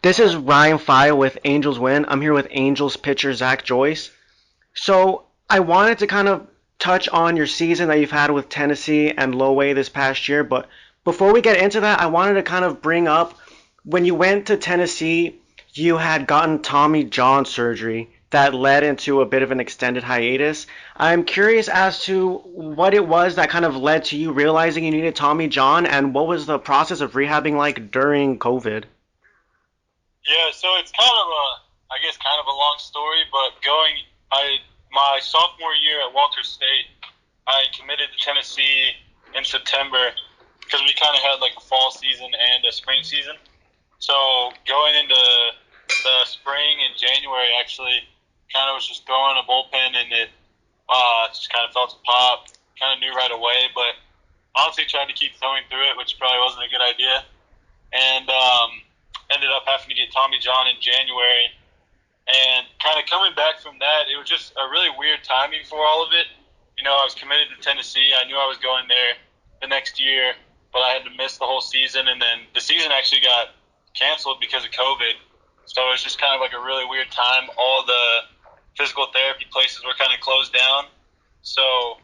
This is Ryan Fire with Angels Win. I'm here with Angels pitcher Zach Joyce. So I wanted to kind of touch on your season that you've had with Tennessee and Low A this past year, but before we get into that, I wanted to kind of bring up when you went to Tennessee, you had gotten Tommy John surgery that led into a bit of an extended hiatus. I'm curious as to what it was that kind of led to you realizing you needed Tommy John, and what was the process of rehabbing like during COVID? Yeah, so it's I guess, kind of a long story, but my sophomore year at Walter State, I committed to Tennessee in September because we kind of had like a fall season and a spring season. So going into the spring in January, actually, kind of was just throwing a bullpen and it just kind of felt a pop. Kind of knew right away, but honestly tried to keep throwing through it, which probably wasn't a good idea. And ended up having to get Tommy John in January. And kind of coming back from that, it was just a really weird timing for all of it. You know, I was committed to Tennessee. I knew I was going there the next year, but I had to miss the whole season. And then the season actually got canceled because of COVID. So it was just kind of like a really weird time. All the physical therapy places were kind of closed down. So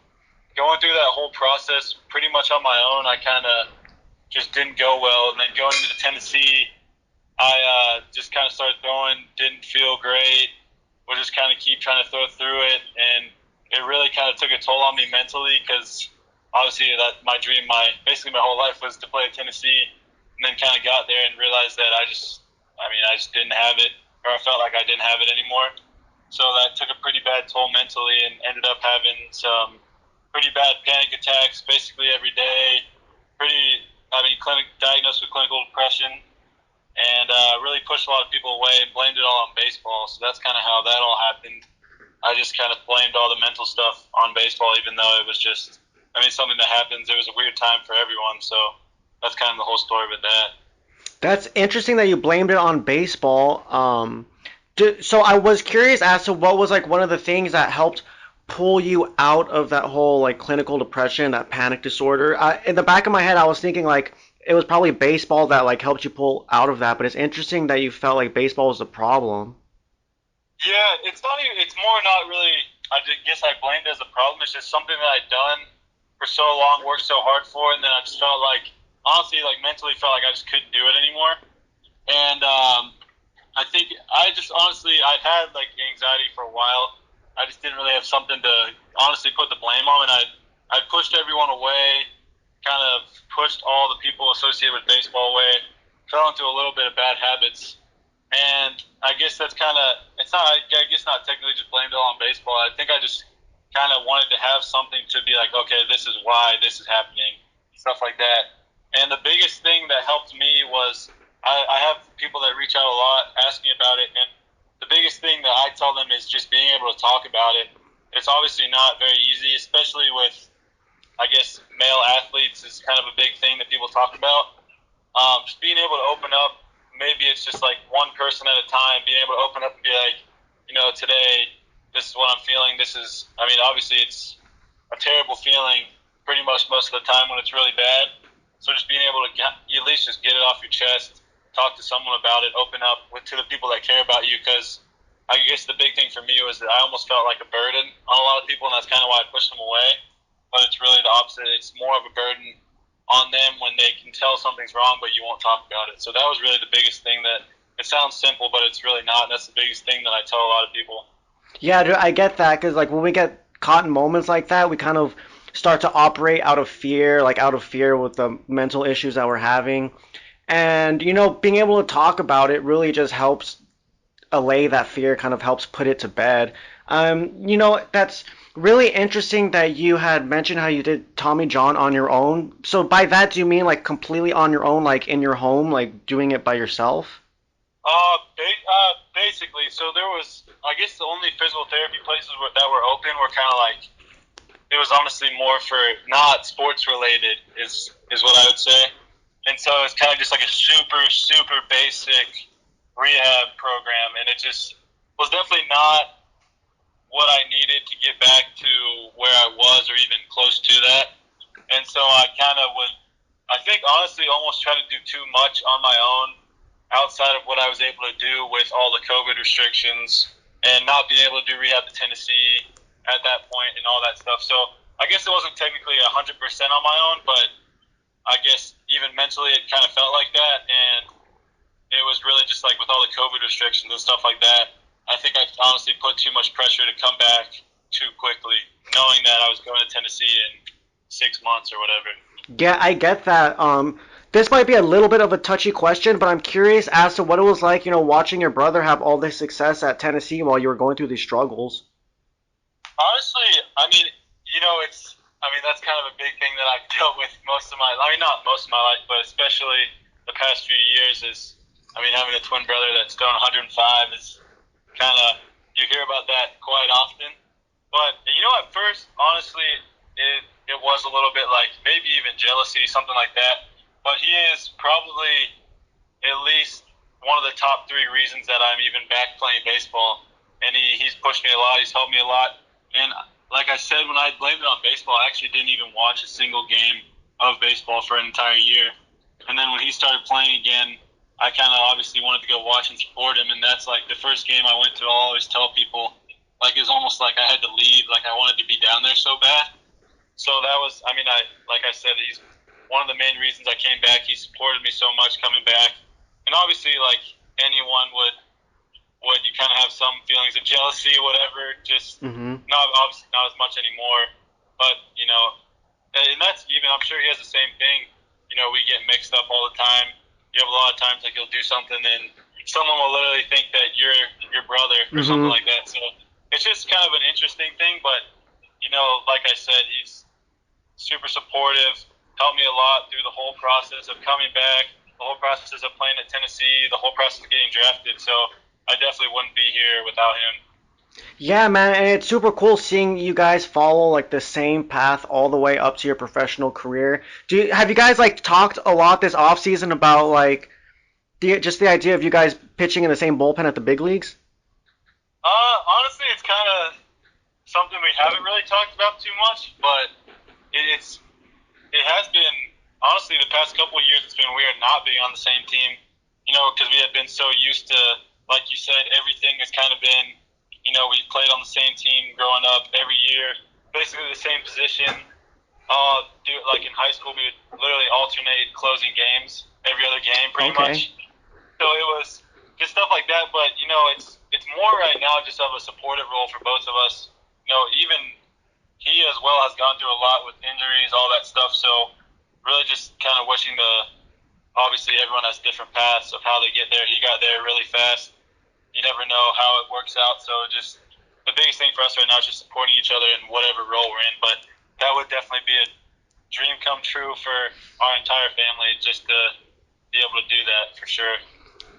going through that whole process pretty much on my own, I kind of just didn't go well. And then going into Tennessee, I just kind of started throwing, didn't feel great, would just kind of keep trying to throw through it, and it really kind of took a toll on me mentally because obviously that my dream, basically my whole life was to play at Tennessee, and then kind of got there and realized that I just didn't have it, or I felt like I didn't have it anymore. So that took a pretty bad toll mentally, and ended up having some pretty bad panic attacks basically every day. Diagnosed with clinical depression, and really pushed a lot of people away and blamed it all on baseball. So that's kind of how that all happened. I just kind of blamed all the mental stuff on baseball, even though it was just, something that happens. It was a weird time for everyone. So that's kind of the whole story with that. That's interesting that you blamed it on baseball. So I was curious as to what was like one of the things that helped pull you out of that whole like clinical depression, that panic disorder. In the back of my head, I was thinking like it was probably baseball that like helped you pull out of that. But it's interesting that you felt like baseball was the problem. Yeah, it's not even. It's more not really. Guess I blamed it as a problem. It's just something that I'd done for so long, worked so hard for, and then I just felt like, honestly, like mentally felt like I just couldn't do it anymore. And I think I just honestly I'd had like anxiety for a while. I just didn't really have something to honestly put the blame on, and I pushed everyone away, kind of pushed all the people associated with baseball away, fell into a little bit of bad habits, and I guess that's kind of it's not. I guess not technically just blamed it all on baseball. I think I just kind of wanted to have something to be like, okay, this is why this is happening, stuff like that. And the biggest thing that helped me was I have people that reach out a lot, ask me about it, and the biggest thing that I tell them is just being able to talk about it. It's obviously not very easy, especially with, I guess, male athletes is kind of a big thing that people talk about. Just being able to open up, maybe it's just like one person at a time, being able to open up and be like, today, this is what I'm feeling. Obviously it's a terrible feeling pretty much most of the time when it's really bad. So just being able to at least just get it off your chest, talk to someone about it, open up to the people that care about you. Because I guess the big thing for me was that I almost felt like a burden on a lot of people, and that's kind of why I pushed them away. But it's really the opposite. It's more of a burden on them when they can tell something's wrong, but you won't talk about it. So that was really the biggest thing. That it sounds simple, but it's really not. And that's the biggest thing that I tell a lot of people. Yeah, dude, I get that because like when we get caught in moments like that, we kind of start to operate out of fear, like out of fear with the mental issues that we're having. And being able to talk about it really just helps allay that fear, kind of helps put it to bed. That's really interesting that you had mentioned how you did Tommy John on your own. So by that, do you mean like completely on your own, like in your home, like doing it by yourself? Basically, so there was, I guess, the only physical therapy places that were open were kind of like, it was honestly more for not sports related, is what I would say. And so it's kind of just like a super super basic rehab program, and it just was definitely not what I needed to get back to where I was or even close to that. And so I kind of would, I think honestly, almost try to do too much on my own outside of what I was able to do with all the COVID restrictions and not being able to do rehab in Tennessee at that point and all that stuff. So I guess it wasn't technically 100% on my own, but I guess even mentally it kind of felt like that. And it was really just like with all the COVID restrictions and stuff like that, I think I honestly put too much pressure to come back too quickly, knowing that I was going to Tennessee in 6 months or whatever. Yeah, I get that. This might be a little bit of a touchy question, but I'm curious as to what it was like, watching your brother have all this success at Tennessee while you were going through these struggles. Honestly, that's kind of a big thing that I've dealt with most of my, not most of my life, but especially the past few years having a twin brother that's thrown 105 is kind of, you hear about that quite often. But, at first, honestly, it was a little bit like maybe even jealousy, something like that. But he is probably at least one of the top three reasons that I'm even back playing baseball. And he's pushed me a lot. He's helped me a lot. And like I said, when I blamed it on baseball, I actually didn't even watch a single game of baseball for an entire year. And then when he started playing again, I kind of obviously wanted to go watch and support him. And that's like the first game I went to. I'll always tell people, like, it was almost like I had to leave. Like, I wanted to be down there so bad. So that was, like I said, he's one of the main reasons I came back. He supported me so much coming back. And obviously, like anyone would you kind of have some feelings of jealousy, whatever. Just Mm-hmm. not obviously not as much anymore. But and that's even. I'm sure he has the same thing. We get mixed up all the time. You have a lot of times like you'll do something and someone will literally think that you're your brother or something Mm-hmm. like that. So it's just kind of an interesting thing. But like I said, he's super supportive. Helped me a lot through the whole process of coming back, the whole process of playing at Tennessee, the whole process of getting drafted. So I definitely wouldn't be here without him. Yeah, man, and it's super cool seeing you guys follow like the same path all the way up to your professional career. Have you guys like talked a lot this off season about like just the idea of you guys pitching in the same bullpen at the big leagues? Honestly, it's kind of something we haven't really talked about too much, but it has been honestly the past couple of years. It's been weird not being on the same team, because we had been so used to, like you said, everything has kind of been, we played on the same team growing up every year, basically the same position. Like in high school, we would literally alternate closing games every other game, pretty Okay. much. So it was just stuff like that. But it's more right now just of a supportive role for both of us. Even he as well has gone through a lot with injuries, all that stuff. So really just kind of wishing obviously everyone has different paths of how they get there. He got there really fast. You never know how it works out. So just the biggest thing for us right now is just supporting each other in whatever role we're in. But that would definitely be a dream come true for our entire family, just to be able to do that for sure.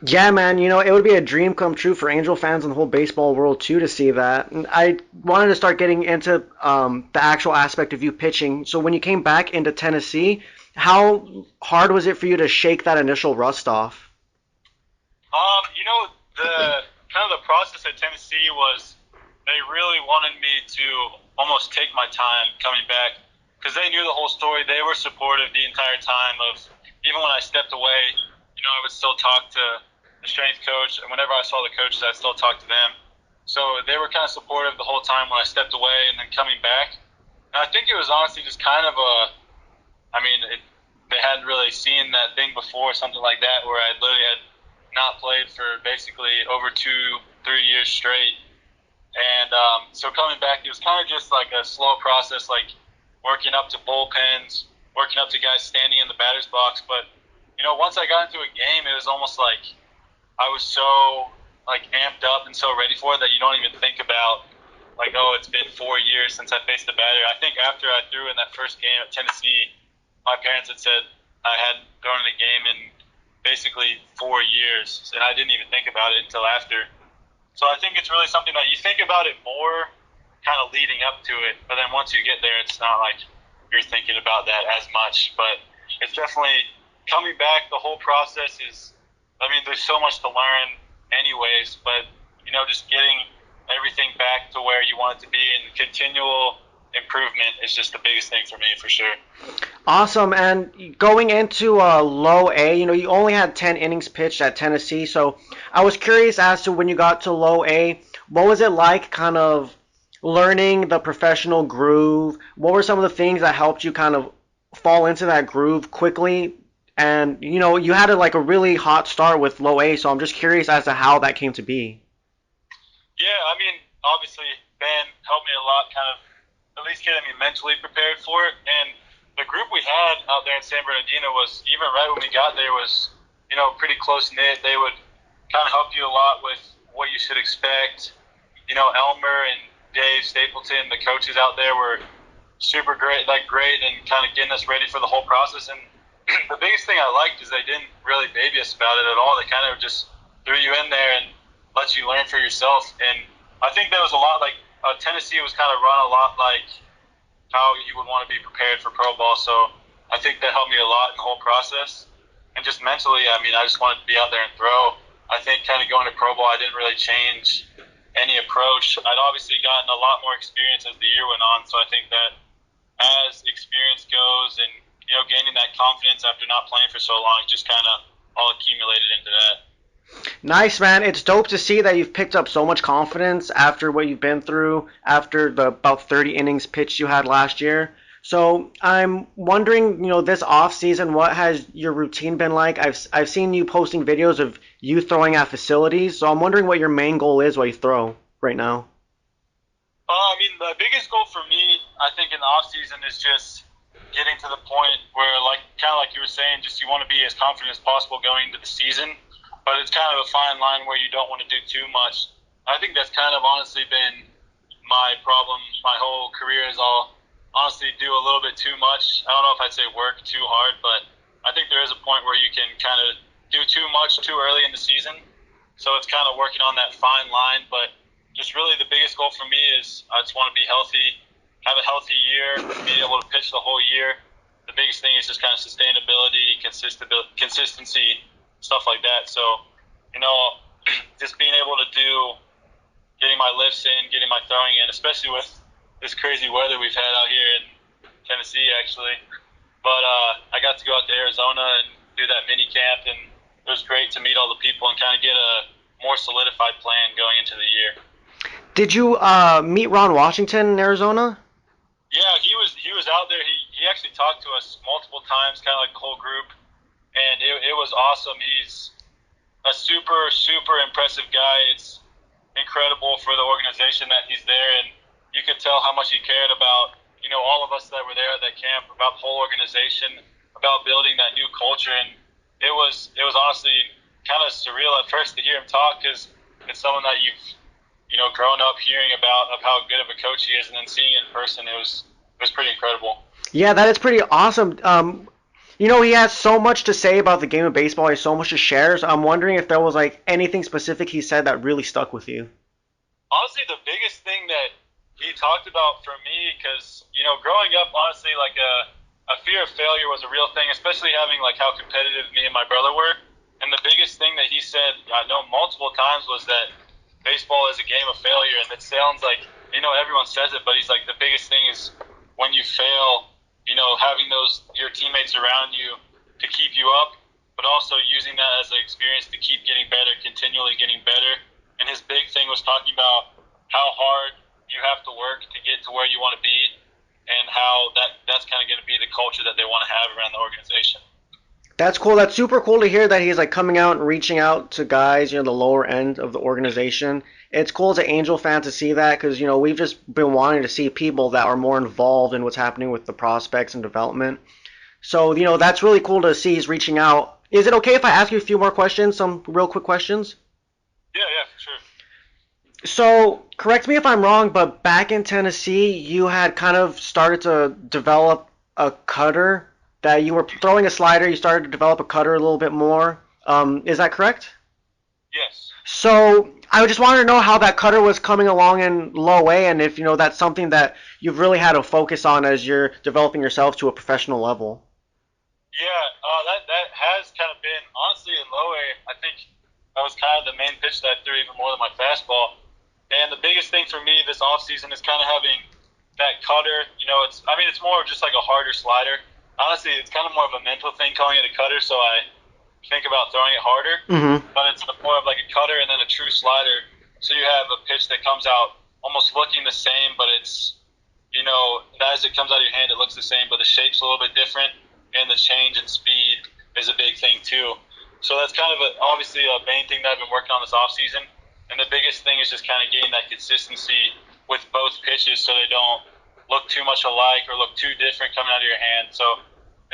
Yeah, man, it would be a dream come true for Angel fans and the whole baseball world too to see that. And I wanted to start getting into the actual aspect of you pitching. So when you came back into Tennessee, how hard was it for you to shake that initial rust off? The kind of the process at Tennessee was they really wanted me to almost take my time coming back because they knew the whole story. They were supportive the entire time of even when I stepped away. I would still talk to the strength coach, and whenever I saw the coaches, I'd still talk to them. So they were kind of supportive the whole time when I stepped away and then coming back. And I think it was honestly just kind of they hadn't really seen that thing before, something like that, where I literally had not played for basically over 2-3 years straight. And so coming back, it was kind of just like a slow process, like working up to bullpens, working up to guys standing in the batter's box. But, once I got into a game, it was almost like I was so like amped up and so ready for it that you don't even think about like, oh, it's been 4 years since I faced the batter. I think after I threw in that first game at Tennessee, my parents had said I hadn't thrown in a game in basically 4 years, and I didn't even think about it until after. So I think it's really something that you think about it more kind of leading up to it, but then once you get there, it's not like you're thinking about that as much. But it's definitely coming back. The whole process is, there's so much to learn anyways, but, just getting everything back to where you want it to be and continual improvement is just the biggest thing for me for sure. Awesome. And going into low A, you only had 10 innings pitched at Tennessee. So I was curious as to when you got to low A, what was it like kind of learning the professional groove? What were some of the things that helped you kind of fall into that groove quickly? And, you had like a really hot start with low A. So I'm just curious as to how that came to be. Yeah, I mean, obviously, Ben helped me a lot, kind of at least getting me mentally prepared for it. And the group we had out there in San Bernardino was, even right when we got there, was, pretty close knit. They would kind of help you a lot with what you should expect. Elmer and Dave Stapleton, the coaches out there, were super great, and kind of getting us ready for the whole process. And the biggest thing I liked is they didn't really baby us about it at all. They kind of just threw you in there and let you learn for yourself. And I think that was a lot like Tennessee was kind of run a lot like how you would want to be prepared for pro ball. So I think that helped me a lot in the whole process. And just mentally, I mean, I just wanted to be out there and throw. I think kind of going to pro ball, I didn't really change any approach. I'd obviously gotten a lot more experience as the year went on. So I think that as experience goes and, gaining that confidence after not playing for so long, just kind of all accumulated into that. Nice, man. It's dope to see that you've picked up so much confidence after what you've been through, after the about 30 innings pitched you had last year. So I'm wondering, this off season, what has your routine been like? I've seen you posting videos of you throwing at facilities, so I'm wondering what your main goal is while you throw right now. I mean, the biggest goal for me, I think, in the off season is just getting to the point where, kind of like you were saying, just you want to be as confident as possible going into the season. But it's kind of a fine line where you don't want to do too much. I think that's kind of honestly been my problem my whole career is I'll honestly do a little bit too much. I don't know if I'd say work too hard, but I think there is a point where you can kind of do too much too early in the season. So it's kind of working on that fine line. But just really the biggest goal for me is I just want to be healthy, have a healthy year, be able to pitch the whole year. The biggest thing is just kind of sustainability, consistency, stuff like that. So, just being able to getting my lifts in, getting my throwing in, especially with this crazy weather we've had out here in Tennessee, actually. But I got to go out to Arizona and do that mini camp, and it was great to meet all the people and kind of get a more solidified plan going into the year. Did you meet Ron Washington in Arizona? Yeah, he was out there. He actually talked to us multiple times, kind of like the whole group. And it was awesome. He's a super, super impressive guy. It's incredible for the organization that he's there, and you could tell how much he cared about, all of us that were there at that camp, about the whole organization, about building that new culture. And it was honestly kind of surreal at first to hear him talk because it's someone that you've, grown up hearing about of how good of a coach he is, and then seeing it in person, it was pretty incredible. Yeah, that is pretty awesome. He has so much to say about the game of baseball. He has so much to share. So I'm wondering if there was anything specific he said that really stuck with you. Honestly, the biggest thing that he talked about for me, because growing up, honestly, a fear of failure was a real thing, especially having how competitive me and my brother were. And the biggest thing that he said, I know multiple times, was that baseball is a game of failure. And it sounds like everyone says it, but he's like, the biggest thing is when you fail, having your teammates around you to keep you up, but also using that as an experience to keep getting better, continually getting better. And his big thing was talking about how hard you have to work to get to where you want to be, and how that's kind of going to be the culture that they want to have around the organization. That's cool. That's super cool to hear that he's coming out and reaching out to guys, the lower end of the organization. It's cool as an Angel fan to see that because, we've just been wanting to see people that are more involved in what's happening with the prospects and development. So, that's really cool to see he's reaching out. Is it okay if I ask you a few more questions, some real quick questions? Yeah, for sure. So, correct me if I'm wrong, but back in Tennessee, you had kind of started to develop a cutter, that you were throwing a slider, you started to develop a cutter a little bit more. Is that correct? Yes. So I just wanted to know how that cutter was coming along in low A, and if that's something that you've really had to focus on as you're developing yourself to a professional level. Yeah, that has kind of been, honestly, in low A, I think that was kind of the main pitch that I threw even more than my fastball. And the biggest thing for me this offseason is kind of having that cutter, it's more of just like a harder slider. Honestly, it's kind of more of a mental thing calling it a cutter, so I think about throwing it harder. Mm-hmm. But it's more of like a cutter and then a true slider. So you have a pitch that comes out almost looking the same, but it's, as it comes out of your hand, it looks the same, but the shape's a little bit different, and the change in speed is a big thing too. So that's kind of obviously a main thing that I've been working on this off season. And the biggest thing is just kind of getting that consistency with both pitches so they don't look too much alike or look too different coming out of your hand. So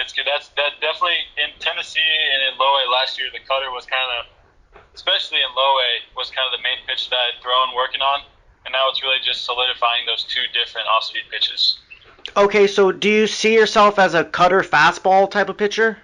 it's good. That definitely in Tennessee and in low A last year, the cutter was kind of, especially in low A, was kind of the main pitch that I'd thrown working on. And now it's really just solidifying those two different off-speed pitches. Okay, so do you see yourself as a cutter fastball type of pitcher?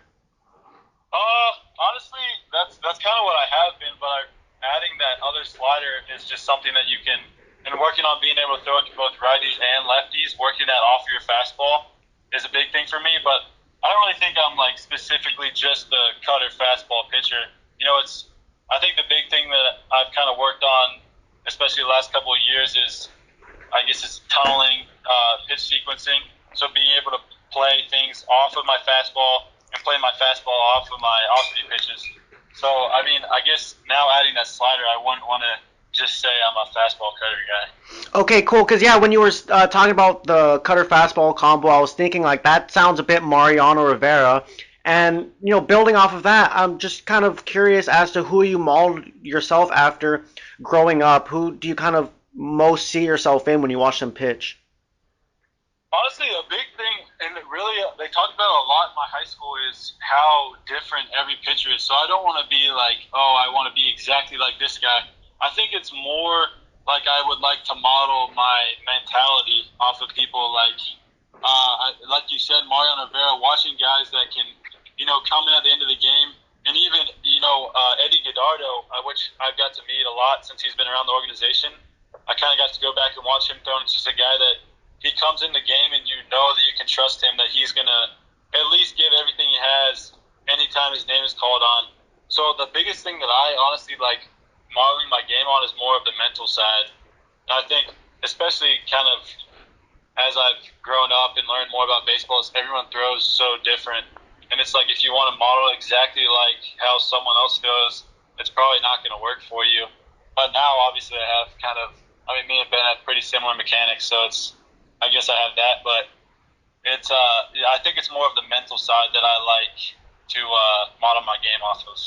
Honestly, that's kind of what I have been, but adding that other slider is just something that you can, and working on being able to throw it to both righties and lefties, working that off your fastball is a big thing for me, but I don't really think I'm like specifically just the cutter fastball pitcher. I think the big thing that I've kind of worked on, especially the last couple of years, is I guess it's tunneling, pitch sequencing. So being able to play things off of my fastball and play my fastball off of my off-speed pitches. So, I guess now adding that slider, I wouldn't want to just say I'm a fastball cutter guy. Okay, cool. Because, yeah, when you were talking about the cutter fastball combo, I was thinking, like, that sounds a bit Mariano Rivera. And, building off of that, I'm just kind of curious as to who you modeled yourself after growing up. Who do you kind of most see yourself in when you watch them pitch? Honestly, a big thing, and really they talked about a lot in my high school, is how different every pitcher is. So I don't want to be like, oh, I want to be exactly like this guy. I think it's more like I would like to model my mentality off of people like you said, Mariano Rivera, watching guys that can, come in at the end of the game, and even, Eddie Gallardo, which I've got to meet a lot since he's been around the organization. I kind of got to go back and watch him throw, and it's just a guy that he comes in the game and you know that you can trust him, that he's going to at least give everything he has anytime his name is called on. So the biggest thing that I honestly like modeling my game on is more of the mental side. And I think especially kind of as I've grown up and learned more about baseball, is everyone throws so different. And it's like if you want to model exactly like how someone else throws, it's probably not going to work for you. But now obviously I have me and Ben have pretty similar mechanics, so I guess I have that, but I think it's more of the mental side that I like to model my game off of.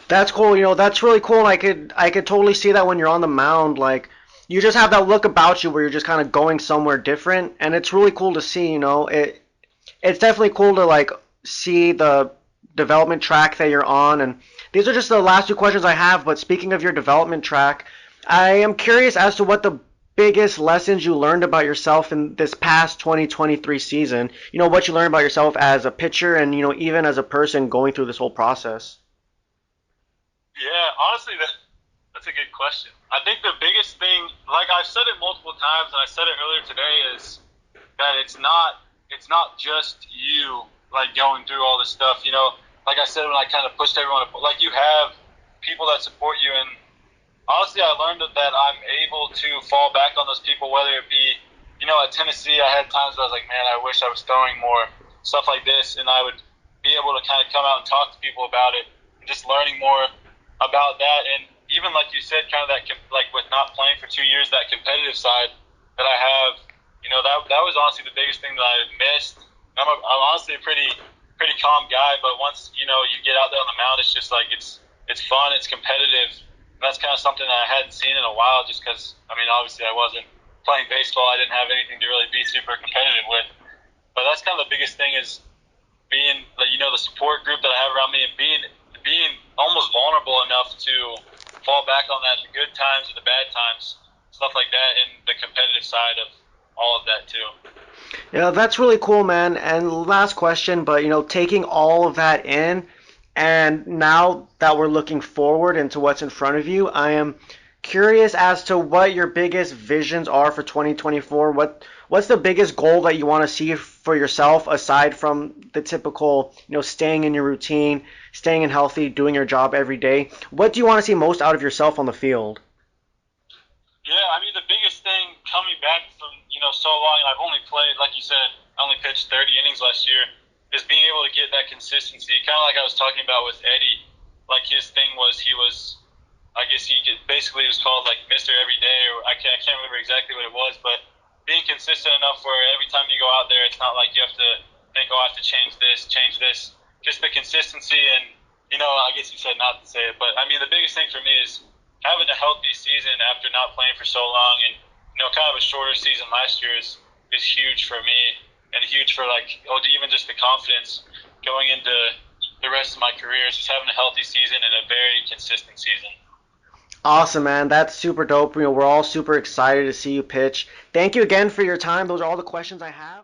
That's cool. That's really cool. And I could totally see that when you're on the mound. Like, you just have that look about you where you're just kind of going somewhere different, and it's really cool to see. It's definitely cool to like see the development track that you're on. And these are just the last two questions I have. But speaking of your development track, I am curious as to what the biggest lessons you learned about yourself in this past 2023 season. What you learned about yourself as a pitcher and, even as a person going through this whole process. Yeah, honestly, that's a good question. I think the biggest thing, like I've said it multiple times, and I said it earlier today, is that it's not just you, like, going through all this stuff. Like I said when I kind of pushed everyone, like, you have people that support you, and honestly, I learned that I'm able to fall back on those people, whether it be, at Tennessee, I had times where I was like, man, I wish I was throwing more, stuff like this, and I would be able to kind of come out and talk to people about it, and just learning more about that. And even like you said, kind of that, like with not playing for 2 years, that competitive side that I have, that was honestly the biggest thing that I missed. I'm honestly a pretty calm guy, but once, you get out there on the mound, it's just like, it's fun, it's competitive. That's kind of something that I hadn't seen in a while, just because, obviously I wasn't playing baseball. I didn't have anything to really be super competitive with. But that's kind of the biggest thing, is being, the support group that I have around me, and being almost vulnerable enough to fall back on that, the good times and the bad times, stuff like that, and the competitive side of all of that too. Yeah, that's really cool, man. And last question, but, taking all of that in, and now that we're looking forward into what's in front of you, I am curious as to what your biggest visions are for 2024. What's the biggest goal that you want to see for yourself, aside from the typical, staying in your routine, staying in healthy, doing your job every day? What do you want to see most out of yourself on the field? Yeah, the biggest thing coming back from, so long, and I've only played, like you said, I only pitched 30 innings last year, is being able to get that consistency. Kind of like I was talking about with Eddie. Like his thing was I guess basically was called like Mister Every Day, or I can't remember exactly what it was, but being consistent enough where every time you go out there, it's not like you have to think, oh, I have to change this, change this. Just the consistency, and I guess you said not to say it, but I mean the biggest thing for me is having a healthy season after not playing for so long, and kind of a shorter season last year is huge for me, and huge for like even just the confidence going into the rest of my career. Is just having a healthy season and a very consistent season. Awesome, man. That's super dope. We're all super excited to see you pitch. Thank you again for your time. Those are all the questions I have.